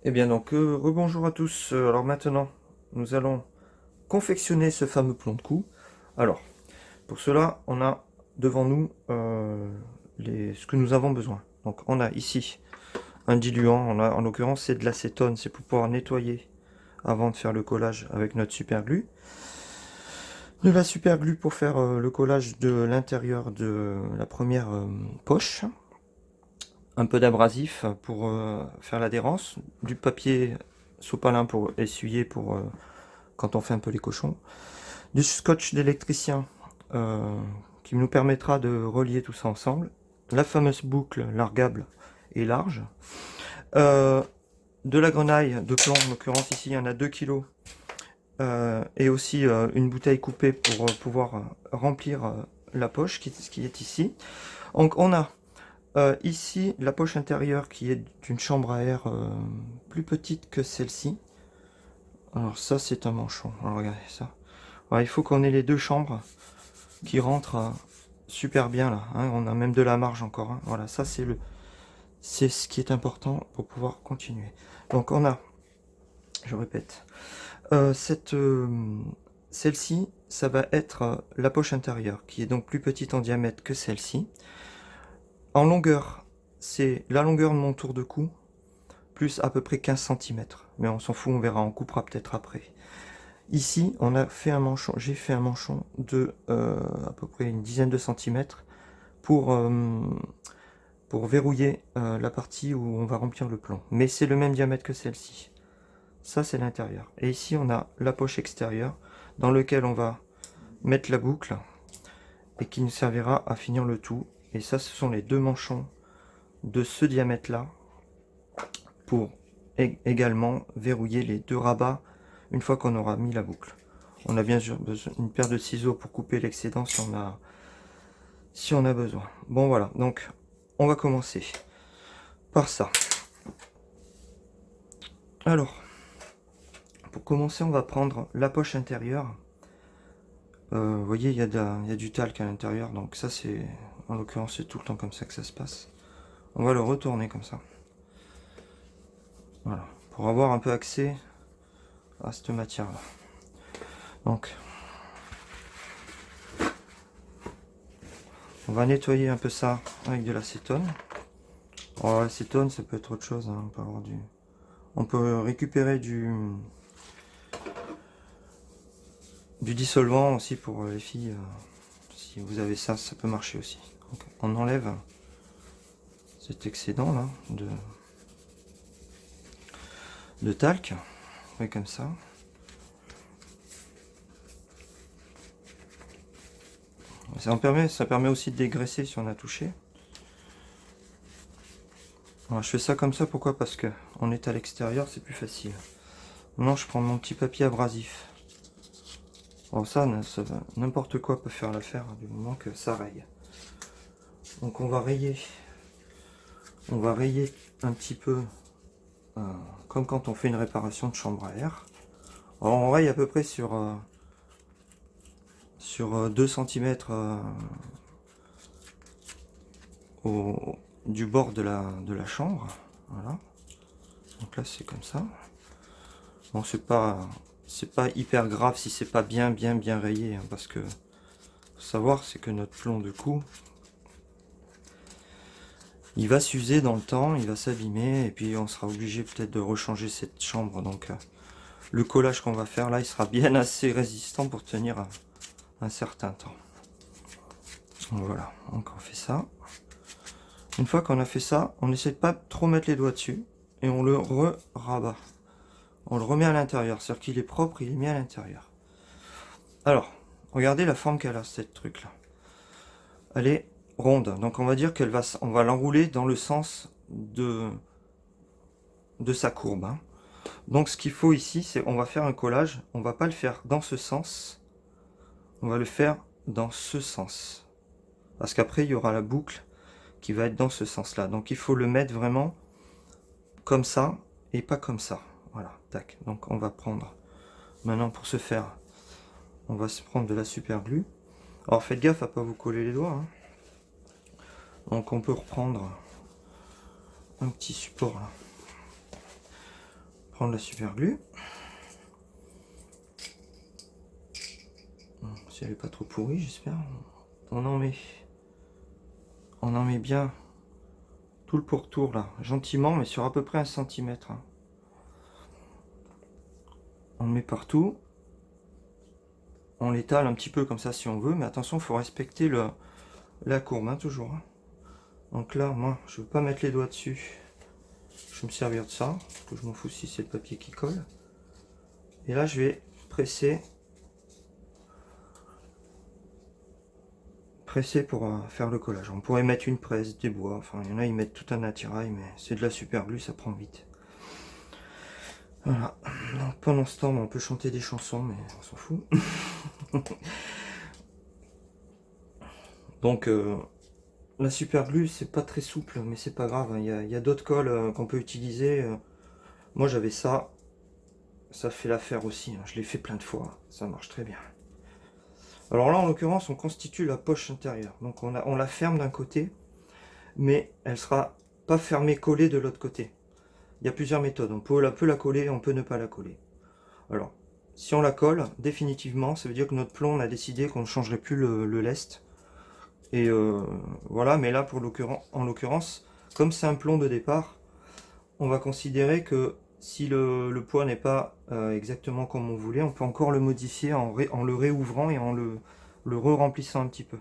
Eh bien donc, rebonjour à tous. Alors maintenant, nous allons confectionner ce fameux plomb de cou. Alors, pour cela, on a devant nous ce que nous avons besoin. Donc on a ici un diluant, en l'occurrence c'est de l'acétone, c'est pour pouvoir nettoyer avant de faire le collage avec notre super glue. De la super glue pour faire le collage de l'intérieur de la première poche. Un peu d'abrasif pour faire l'adhérence. Du papier sopalin pour essuyer pour quand on fait un peu les cochons, du scotch d'électricien qui nous permettra de relier tout ça ensemble, la fameuse boucle largable et large, euh, de la grenaille de plomb, en l'occurrence ici il y en a 2 kilos, et aussi une bouteille coupée pour pouvoir remplir la poche qui est ici. Donc on a ici la poche intérieure qui est d'une chambre à air plus petite que celle-ci. Alors ça c'est un manchon, alors regardez ça. Ouais, il faut qu'on ait les deux chambres qui rentrent super bien là, hein. On a même de la marge encore, hein. Voilà, ça c'est ce qui est important pour pouvoir continuer. Donc on a, je répète, cette celle-ci, ça va être la poche intérieure, qui est donc plus petite en diamètre que celle-ci. En longueur, c'est la longueur de mon tour de cou, plus à peu près 15 centimètres. Mais on s'en fout, on verra, on coupera peut-être après. Ici, on a fait un manchon, j'ai fait un manchon de à peu près une dizaine de centimètres pour, pour verrouiller la partie où on va remplir le plomb. Mais c'est le même diamètre que celle-ci. Ça, c'est l'intérieur. Et ici, on a la poche extérieure dans lequel on va mettre la boucle et qui nous servira à finir le tout. Et ça, ce sont les deux manchons de ce diamètre-là pour également verrouiller les deux rabats une fois qu'on aura mis la boucle. On a bien sûr besoin d'une paire de ciseaux pour couper l'excédent si on a besoin. Bon voilà, donc on va commencer par ça. Alors, pour commencer, on va prendre la poche intérieure. Vous voyez, il y a du talc à l'intérieur, donc ça c'est, en l'occurrence, c'est tout le temps comme ça que ça se passe. On va le retourner comme ça. Voilà, pour avoir un peu accès à cette matière-là. Donc, on va nettoyer un peu ça avec de l'acétone. Alors, l'acétone, ça peut être autre chose, hein. On peut récupérer du dissolvant aussi pour les filles. Si vous avez ça, ça peut marcher aussi. Donc, on enlève cet excédent là de talc. Ouais, comme ça. Ça permet aussi de dégraisser si on a touché. Alors, je fais ça comme ça, pourquoi? Parce que on est à l'extérieur, c'est plus facile. Maintenant, je prends mon petit papier abrasif. Alors ça n'importe quoi peut faire l'affaire du moment que ça raye. Donc on va rayer un petit peu comme quand on fait une réparation de chambre à air. Alors on raye à peu près sur 2 cm du bord de la chambre. Voilà. Donc là c'est comme ça. Bon, c'est pas hyper grave si c'est pas bien rayé, hein, parce que faut savoir c'est que notre plomb de cou il va s'user dans le temps, il va s'abîmer et puis on sera obligé peut-être de rechanger cette chambre. Donc le collage qu'on va faire là, il sera bien assez résistant pour tenir un certain temps. Donc voilà, donc on fait ça. Une fois qu'on a fait ça, on essaie de pas trop mettre les doigts dessus et on le rabat. On le remet à l'intérieur, c'est-à-dire qu'il est propre, il est mis à l'intérieur. Alors, regardez la forme qu'elle a cette truc là. Elle est ronde, donc on va dire on va l'enrouler dans le sens de sa courbe, hein. Donc ce qu'il faut ici, c'est on va faire un collage, on va pas le faire dans ce sens, on va le faire dans ce sens. Parce qu'après il y aura la boucle qui va être dans ce sens-là. Donc il faut le mettre vraiment comme ça et pas comme ça. Voilà, tac. Donc on va prendre, maintenant pour ce faire, on va se prendre de la super glue. Alors faites gaffe à pas vous coller les doigts, hein. Donc on peut reprendre un petit support là. prendre la super glue. Si elle est pas trop pourrie, j'espère. On en met bien tout le pourtour là, gentiment, mais sur à peu près 1 centimètre. On le met partout. On l'étale un petit peu comme ça si on veut, mais attention, il faut respecter la courbe, hein, toujours. Donc là, moi, je ne veux pas mettre les doigts dessus. Je vais me servir de ça, parce que je m'en fous si c'est le papier qui colle. Et là, je vais presser pour faire le collage. On pourrait mettre une presse, des bois, enfin, il y en a, ils mettent tout un attirail, mais c'est de la super glue, ça prend vite. Voilà. Donc, pendant ce temps, on peut chanter des chansons, mais on s'en fout. Donc, la super glue, c'est pas très souple, mais c'est pas grave. Il y a d'autres colles qu'on peut utiliser. Moi, j'avais ça. Ça fait l'affaire aussi. Je l'ai fait plein de fois. Ça marche très bien. Alors là, en l'occurrence, on constitue la poche intérieure. Donc, on la ferme d'un côté, mais elle sera pas fermée collée de l'autre côté. Il y a plusieurs méthodes. On peut la coller, on peut ne pas la coller. Alors, si on la colle définitivement, ça veut dire que notre plomb, on a décidé qu'on ne changerait plus le lest. Et voilà, mais là, en l'occurrence, comme c'est un plomb de départ, on va considérer que si le poids n'est pas exactement comme on voulait, on peut encore le modifier en le réouvrant et en le re-remplissant un petit peu.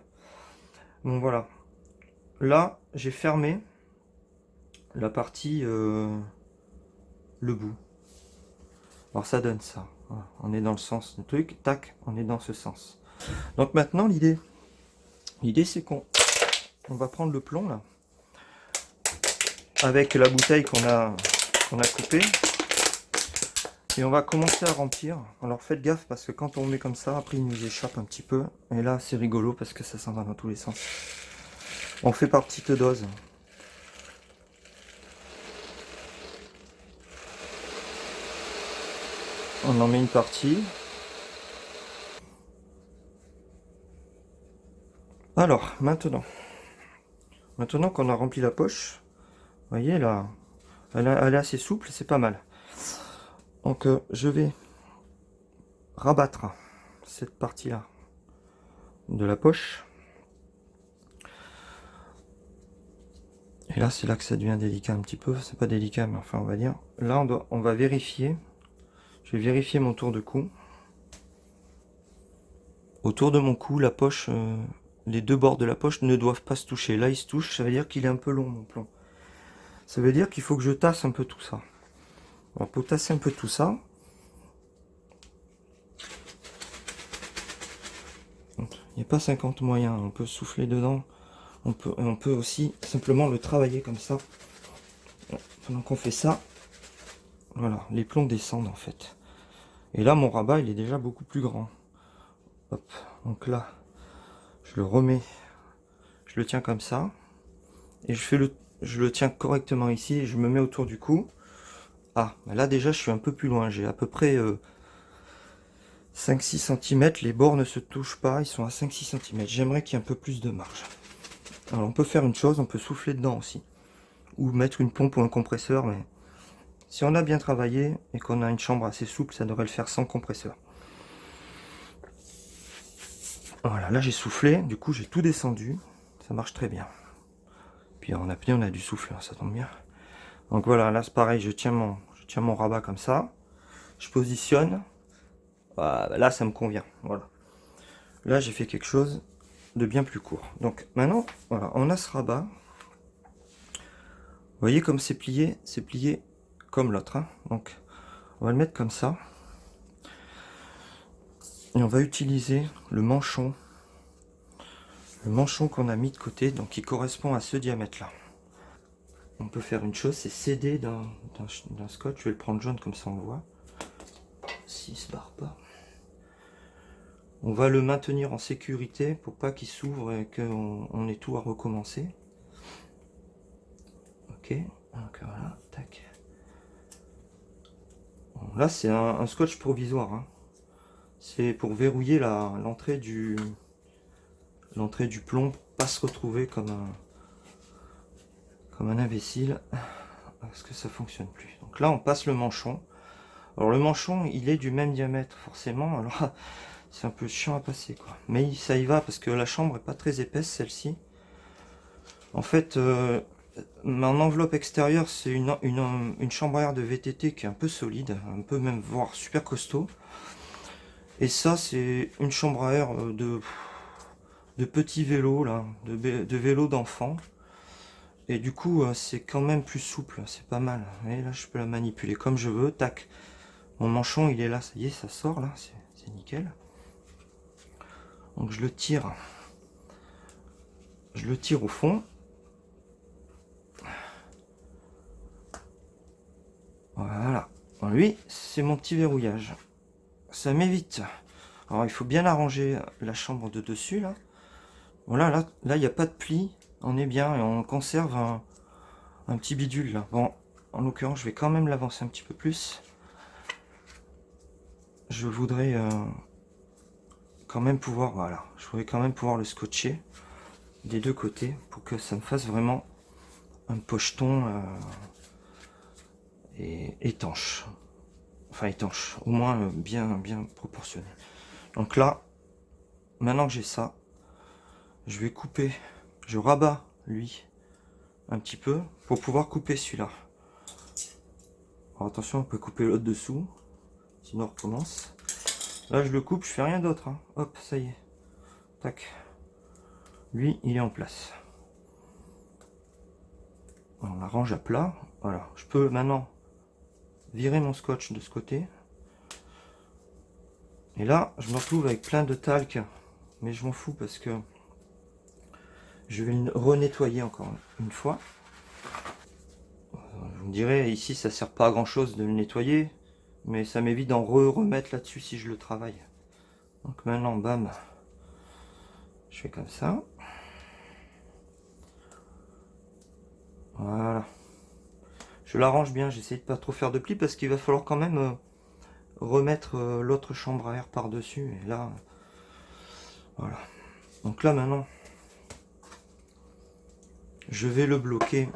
Donc voilà. Là, j'ai fermé la partie, le bout. Alors ça donne ça. Voilà. On est dans le sens du truc, tac, on est dans ce sens. Donc maintenant, l'idée c'est qu'on va prendre le plomb là, avec la bouteille qu'on a coupée, et on va commencer à remplir. Alors faites gaffe parce que quand on met comme ça, après il nous échappe un petit peu, et là c'est rigolo parce que ça s'en va dans tous les sens. On fait par petite dose. On en met une partie. Alors maintenant qu'on a rempli la poche, vous voyez là, elle est assez souple, c'est pas mal. Donc je vais rabattre cette partie là de la poche, et là c'est là que ça devient délicat un petit peu. C'est pas délicat, mais enfin on va dire là on va vérifier. Je vais vérifier mon tour de cou. Autour de mon cou, la poche, les deux bords de la poche ne doivent pas se toucher. Là ils se touchent, ça veut dire qu'il est un peu long mon plomb. Ça veut dire qu'il faut que je tasse un peu tout ça. Alors pour tasser un peu tout ça, il n'y a pas 50 moyens, on peut souffler dedans, on peut aussi simplement le travailler comme ça. Pendant qu'on fait ça, voilà, les plombs descendent en fait. Et là mon rabat il est déjà beaucoup plus grand. Hop, donc là, je le remets, je le tiens comme ça, et je le tiens correctement ici, et je me mets autour du cou. Ah, là déjà je suis un peu plus loin, j'ai à peu près 5-6 cm, les bords ne se touchent pas, ils sont à 5-6 cm. J'aimerais qu'il y ait un peu plus de marge. Alors on peut faire une chose, on peut souffler dedans aussi. Ou mettre une pompe ou un compresseur, mais si on a bien travaillé et qu'on a une chambre assez souple, ça devrait le faire sans compresseur. Voilà, là j'ai soufflé, du coup j'ai tout descendu, ça marche très bien. Puis on a du souffle, ça tombe bien. Donc voilà, là c'est pareil, je tiens mon rabat comme ça, je positionne. Voilà, là ça me convient, voilà. Là j'ai fait quelque chose de bien plus court. Donc maintenant, voilà, on a ce rabat. Vous voyez comme c'est plié comme l'autre. Hein. Donc on va le mettre comme ça. Et on va utiliser le manchon qu'on a mis de côté, donc qui correspond à ce diamètre là. On peut faire une chose, c'est scinder d'un scotch. Je vais le prendre jaune comme ça on voit. S'il se barre pas. On va le maintenir en sécurité pour pas qu'il s'ouvre et qu'on ait tout à recommencer. Ok, donc voilà, tac. Bon, là c'est un scotch provisoire. Hein. C'est pour verrouiller l'entrée du plomb, pour pas se retrouver comme un imbécile, parce que ça fonctionne plus. Donc là on passe le manchon. Alors le manchon, il est du même diamètre forcément, alors c'est un peu chiant à passer quoi. Mais ça y va parce que la chambre est pas très épaisse celle-ci. En fait, mon enveloppe extérieure, c'est une chambre à air de VTT qui est un peu solide, un peu même voire super costaud. Et ça, c'est une chambre à air de petits vélos, là, de vélos d'enfants. Et du coup, c'est quand même plus souple, c'est pas mal. Et là, je peux la manipuler comme je veux, tac. Mon manchon, il est là, ça y est, ça sort là, c'est nickel. Donc je le tire au fond. Voilà. Bon, lui, c'est mon petit verrouillage. Ça m'évite. Alors il faut bien arranger la chambre de dessus là. Voilà, là il n'y a pas de pli. On est bien et on conserve un petit bidule là. Bon, en l'occurrence, je vais quand même l'avancer un petit peu plus. Je voudrais quand même pouvoir, voilà, je voudrais quand même pouvoir le scotcher des deux côtés pour que ça me fasse vraiment un pocheton étanche. Enfin étanche, au moins bien proportionné. Donc là, maintenant que j'ai ça, je vais couper, je rabats lui un petit peu pour pouvoir couper celui-là. Alors attention, on peut couper l'autre dessous, sinon on recommence. Là je le coupe, je fais rien d'autre, hein. Hop, ça y est, tac. Lui, il est en place. On l'arrange à plat. Voilà, je peux maintenant virer mon scotch de ce côté. Et là, je me retrouve avec plein de talc, mais je m'en fous parce que je vais le renettoyer encore une fois. Vous me direz, ici ça sert pas à grand chose de le nettoyer, mais ça m'évite d'en remettre là-dessus si je le travaille. Donc maintenant, bam, je fais comme ça. Voilà. Je l'arrange bien, j'essaie de pas trop faire de plis parce qu'il va falloir quand même remettre l'autre chambre à air par-dessus. Et là, voilà. Donc là maintenant, je vais le bloquer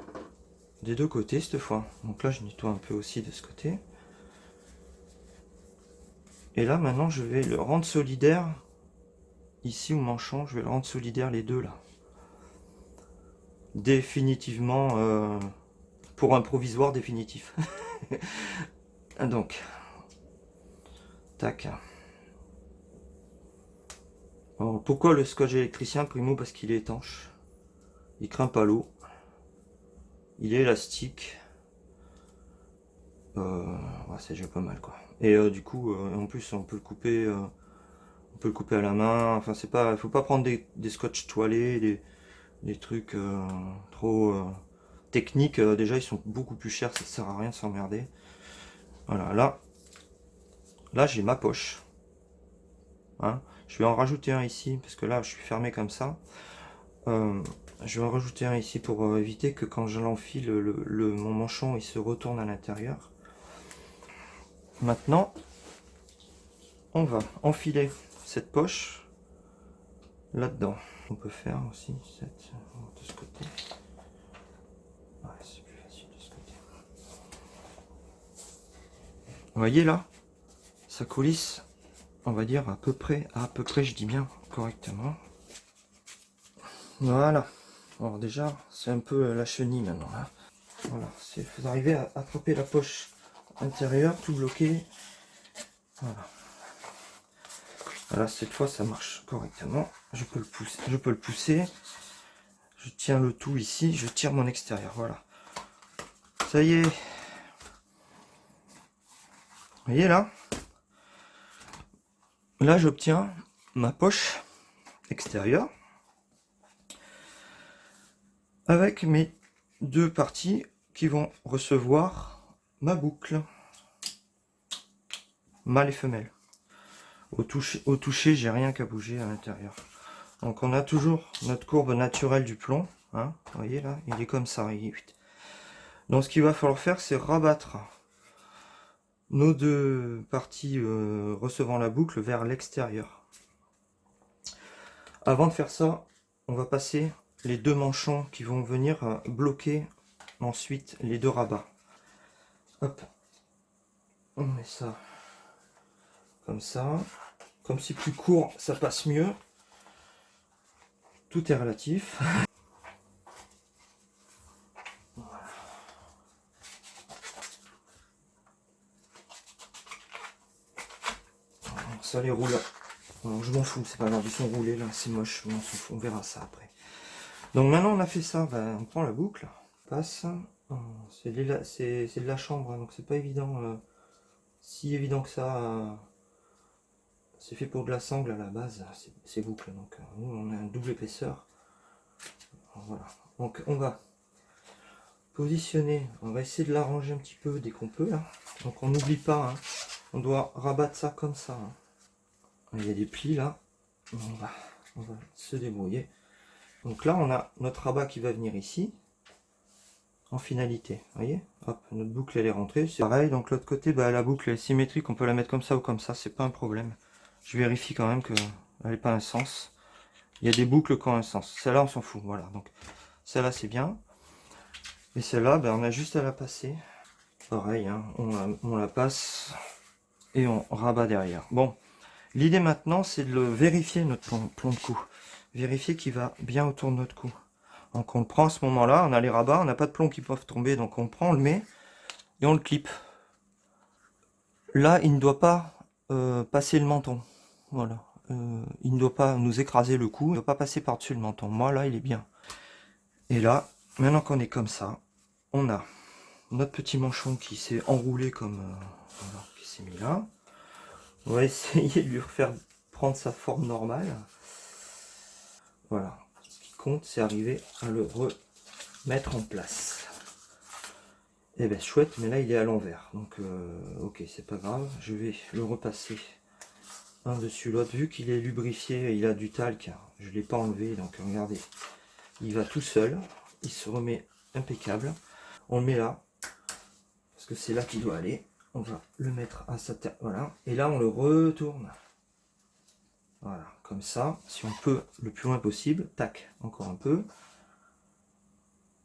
des deux côtés cette fois. Donc là, je nettoie un peu aussi de ce côté. Et là maintenant, je vais le rendre solidaire. Ici au manchon, je vais le rendre solidaire les deux là. Définitivement, pour un provisoire définitif. Donc, tac. Alors, pourquoi le scotch électricien? Primo, parce qu'il est étanche. Il craint pas l'eau. Il est élastique. Ouais, c'est déjà pas mal quoi. Et du coup, en plus, on peut le couper à la main. Enfin, c'est pas, faut pas prendre des scotch toilés, des trucs trop techniques. Déjà, ils sont beaucoup plus chers. Ça sert à rien de s'emmerder. Voilà, là, j'ai ma poche. Hein. Je vais en rajouter un ici parce que là, je suis fermé comme ça. Je vais en rajouter un ici pour éviter que quand je l'enfile, mon manchon il se retourne à l'intérieur. Maintenant, on va enfiler cette poche là-dedans. On peut faire aussi de ce côté. Ouais, c'est plus facile de ce côté. Vous voyez là, ça coulisse, on va dire à peu près, je dis bien correctement. Voilà. Alors déjà, c'est un peu la chenille maintenant. Hein. Voilà, vous arrivez à attraper la poche intérieure, tout bloqué. Voilà. Voilà, cette fois ça marche correctement. Je peux le pousser. Je tiens le tout ici, je tire mon extérieur. Voilà. Ça y est. Vous voyez là? Là j'obtiens ma poche extérieure avec mes deux parties qui vont recevoir ma boucle, mâle et femelle. Au toucher, j'ai rien qu'à bouger à l'intérieur. Donc on a toujours notre courbe naturelle du plomb. Hein, vous voyez là, il est comme ça. Donc ce qu'il va falloir faire, c'est rabattre nos deux parties recevant la boucle vers l'extérieur. Avant de faire ça, on va passer les deux manchons qui vont venir bloquer ensuite les deux rabats. Hop. On met ça comme ça. Comme c'est plus court, ça passe mieux. Tout est relatif. Voilà. Ça les roule. Alors, je m'en fous, c'est pas grave, ils sont roulés là, c'est moche, mais on verra ça après. Donc maintenant on a fait ça, ben, on prend la boucle, on passe. C'est de la chambre, hein, donc c'est pas évident, si évident que ça. C'est fait pour de la sangle à la base, ces boucles. Donc nous on a une double épaisseur. Voilà. Donc on va positionner, on va essayer de l'arranger un petit peu dès qu'on peut là. Donc on n'oublie pas, hein, on doit rabattre ça comme ça. Hein. Il y a des plis là. On va se débrouiller. Donc là on a notre rabat qui va venir ici. En finalité, vous voyez, hop, notre boucle elle est rentrée, c'est pareil, donc l'autre côté, bah, la boucle est symétrique, on peut la mettre comme ça ou comme ça, c'est pas un problème. Je vérifie quand même qu'elle n'ait pas un sens. Il y a des boucles qui ont un sens, celle-là on s'en fout, voilà, donc celle-là c'est bien. Et celle-là, ben, on a juste à la passer, pareil, hein, on la passe et on rabat derrière. Bon, l'idée maintenant c'est de le vérifier, notre plomb de cou, vérifier qu'il va bien autour de notre cou. Donc on le prend à ce moment-là, on a les rabats, on n'a pas de plombs qui peuvent tomber, donc on le prend, on le met et on le clip. Là, il ne doit pas passer le menton. Voilà. Il ne doit pas nous écraser le cou, il ne doit pas passer par-dessus le menton. Moi, là, il est bien. Et là, maintenant qu'on est comme ça, on a notre petit manchon qui s'est enroulé comme... voilà, qui s'est mis là. On va essayer de lui refaire prendre sa forme normale. Voilà. Ce qui compte, c'est arriver à le remettre en place. Eh ben chouette, mais là il est à l'envers. Donc ok, c'est pas grave. Je vais le repasser un dessus l'autre. Vu qu'il est lubrifié, il a du talc. Je ne l'ai pas enlevé, donc regardez. Il va tout seul. Il se remet impeccable. On le met là. Parce que c'est là qu'il doit aller. On va le mettre à sa terre. Voilà. Et là on le retourne. Voilà, comme ça. Si on peut le plus loin possible. Tac, encore un peu.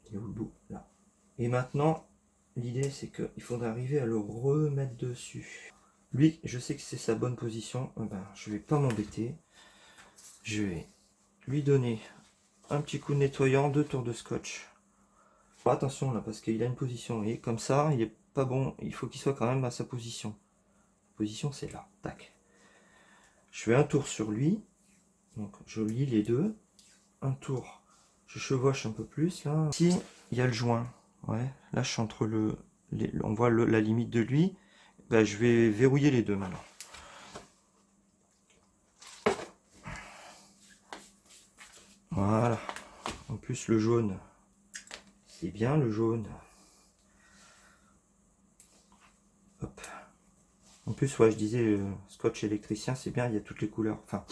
Il est où le bout? Là. Et maintenant, l'idée c'est qu'il faudrait arriver à le remettre dessus. Lui, je sais que c'est sa bonne position. Ben, je vais pas m'embêter. Je vais lui donner un petit coup de nettoyant, 2 tours de scotch. Bon, attention là, parce qu'il a une position. Et comme ça, il est pas bon. Il faut qu'il soit quand même à sa position. La position, c'est là. Tac. Je fais un tour sur lui. Donc, je lie les deux. Un tour. Je chevauche un peu plus là. Ici, il y a le joint. Ouais. Là, je suis entre on voit la limite de lui. Ben, je vais verrouiller les deux maintenant. Voilà. En plus, le jaune. C'est bien le jaune. Hop. En plus, ouais, je disais, scotch électricien, c'est bien, il y a toutes les couleurs. Enfin,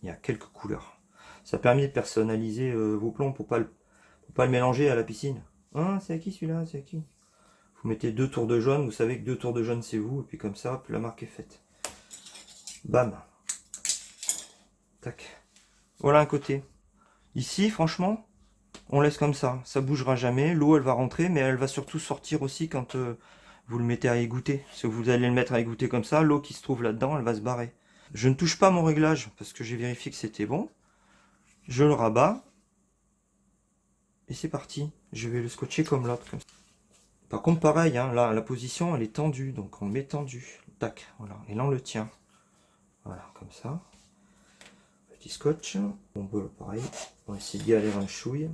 il y a quelques couleurs. Ça permet de personnaliser vos plombs pour pas le mélanger à la piscine. Ah, c'est à qui celui-là? C'est à qui? Vous mettez 2 tours de jaune, vous savez que 2 tours de jaune c'est vous, et puis comme ça, hop, la marque est faite. Bam. Tac. Voilà un côté. Ici, franchement, on laisse comme ça. Ça bougera jamais. L'eau, elle va rentrer, mais elle va surtout sortir aussi quand vous le mettez à égoutter. Si vous allez le mettre à égoutter comme ça, l'eau qui se trouve là-dedans, elle va se barrer. Je ne touche pas mon réglage parce que j'ai vérifié que c'était bon. Je le rabats. Et c'est parti. Je vais le scotcher comme l'autre. Par contre, pareil, hein, là, la position, elle est tendue. Donc on le met tendu. Tac, voilà. Et là, on le tient. Voilà, comme ça. Petit scotch. Bon, bah, pareil. On va essayer d'y aller un chouille.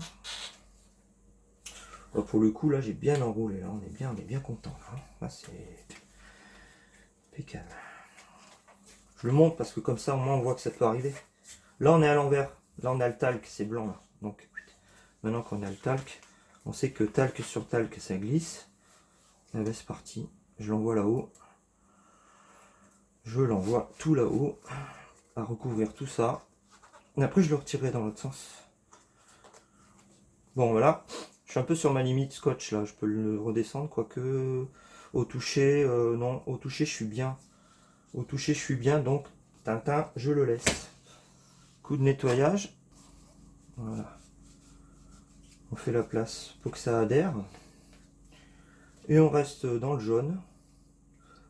Bah, pour le coup, là, j'ai bien enroulé. Là, on est bien content. Là, c'est impeccable. Je le montre parce que comme ça, au moins, on voit que ça peut arriver. Là, on est à l'envers. Là, on a le talc, c'est blanc. Là. Donc, maintenant qu'on a le talc, on sait que talc sur talc, ça glisse. Et ben, c'est parti. Je l'envoie là-haut. Je l'envoie tout là-haut. À recouvrir tout ça. Et après, je le retirerai dans l'autre sens. Bon, voilà. Je suis un peu sur ma limite scotch, là. Je peux le redescendre, quoique... Au toucher, non. Au toucher, je suis bien. Au toucher, je suis bien. Donc, Tintin, je le laisse. Coup de nettoyage. Voilà. On fait la place pour que ça adhère. Et on reste dans le jaune.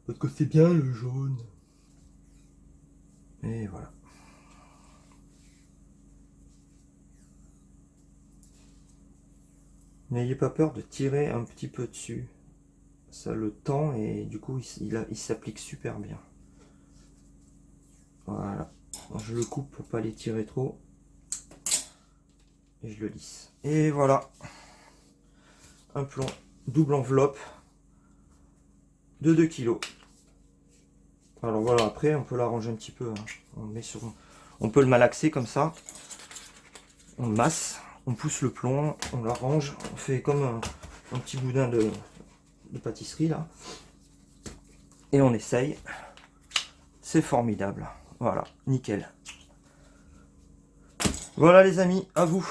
Parce que c'est bien le jaune. Et voilà. N'ayez pas peur de tirer un petit peu dessus. Ça le tend et du coup il s'applique super bien. Voilà. Je le coupe pour pas les tirer trop. Et je le lisse. Et voilà. Un plomb double enveloppe de 2 kg. Alors voilà, après on peut l'arranger un petit peu. Hein. On peut le malaxer comme ça. On le masse, on pousse le plomb, on l'arrange, on fait comme un petit boudin de pâtisserie là. Et on essaye. C'est formidable. Voilà, nickel. Voilà les amis, à vous.